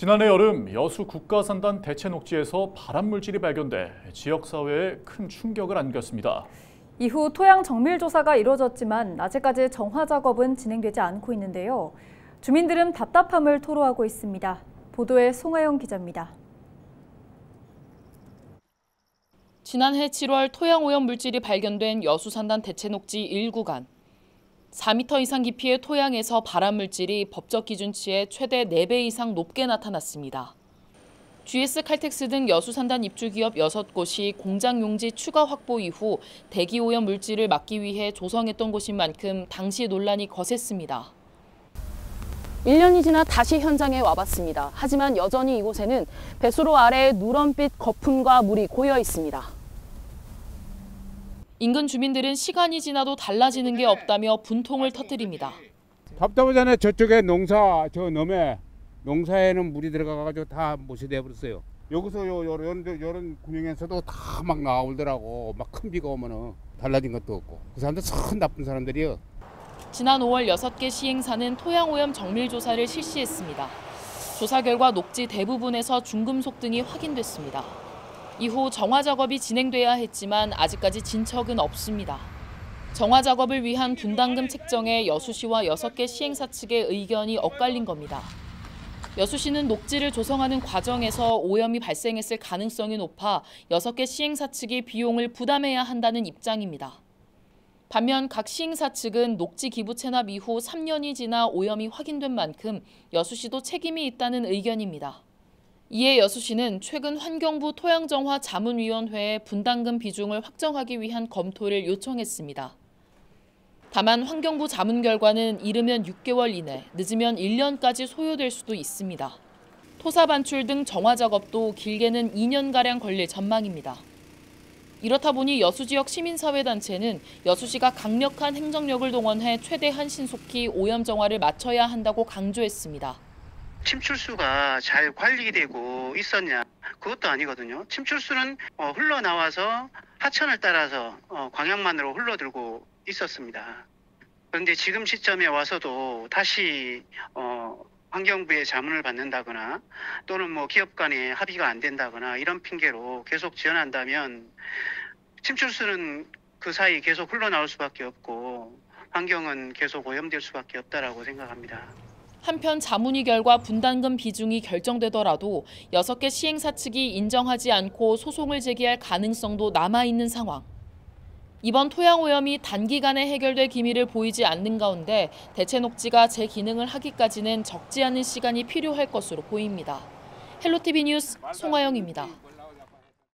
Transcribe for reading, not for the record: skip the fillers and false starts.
지난해 여름 여수 국가산단 대체녹지에서 발암물질이 발견돼 지역사회에 큰 충격을 안겼습니다. 이후 토양 정밀 조사가 이루어졌지만 아직까지 정화 작업은 진행되지 않고 있는데요. 주민들은 답답함을 토로하고 있습니다. 보도에 송하영 기자입니다. 지난해 7월 토양 오염 물질이 발견된 여수산단 대체녹지 1구간. 4m 이상 깊이의 토양에서 발암물질이 법적 기준치의 최대 4배 이상 높게 나타났습니다. GS 칼텍스 등 여수산단 입주기업 6곳이 공장 용지 추가 확보 이후 대기 오염 물질을 막기 위해 조성했던 곳인 만큼 당시 논란이 거셌습니다. 1년이 지나 다시 현장에 와봤습니다. 하지만 여전히 이곳에는 배수로 아래에 누런빛 거품과 물이 고여 있습니다. 인근 주민들은 시간이 지나도 달라지는 게 없다며 분통을 터뜨립니다. 답답하잖아요. 저쪽에 농사, 저 너머에 농사에는 물이 들어가가지고 다 못이 돼버렸어요. 여기서 요런 구멍에서도 다 막 나오더라고. 막 큰 비가 오면은 달라진 것도 없고. 그 사람들 참 나쁜 사람들이요. 지난 5월 6개 시행사는 토양오염 정밀조사를 실시했습니다. 조사 결과 녹지 대부분에서 중금속 등이 확인됐습니다. 이후 정화 작업이 진행돼야 했지만 아직까지 진척은 없습니다. 정화 작업을 위한 분담금 책정에 여수시와 6개 시행사 측의 의견이 엇갈린 겁니다. 여수시는 녹지를 조성하는 과정에서 오염이 발생했을 가능성이 높아 6개 시행사 측이 비용을 부담해야 한다는 입장입니다. 반면 각 시행사 측은 녹지 기부 체납 이후 3년이 지나 오염이 확인된 만큼 여수시도 책임이 있다는 의견입니다. 이에 여수시는 최근 환경부 토양정화 자문위원회에 분담금 비중을 확정하기 위한 검토를 요청했습니다. 다만 환경부 자문 결과는 이르면 6개월 이내, 늦으면 1년까지 소요될 수도 있습니다. 토사 반출 등 정화 작업도 길게는 2년가량 걸릴 전망입니다. 이렇다 보니 여수 지역 시민사회단체는 여수시가 강력한 행정력을 동원해 최대한 신속히 오염 정화를 마쳐야 한다고 강조했습니다. 침출수가 잘 관리되고 있었냐? 그것도 아니거든요. 침출수는 흘러나와서 하천을 따라서 광양만으로 흘러들고 있었습니다. 그런데 지금 시점에 와서도 다시 환경부의 자문을 받는다거나 또는 기업 간에 합의가 안 된다거나 이런 핑계로 계속 지연한다면 침출수는 그 사이 계속 흘러나올 수밖에 없고 환경은 계속 오염될 수밖에 없다라고 생각합니다. 한편 자문위 결과 분담금 비중이 결정되더라도 6개 시행사 측이 인정하지 않고 소송을 제기할 가능성도 남아있는 상황. 이번 토양오염이 단기간에 해결될 기미를 보이지 않는 가운데 대체녹지가 재기능을 하기까지는 적지 않은 시간이 필요할 것으로 보입니다. 헬로티비 뉴스 송하영입니다.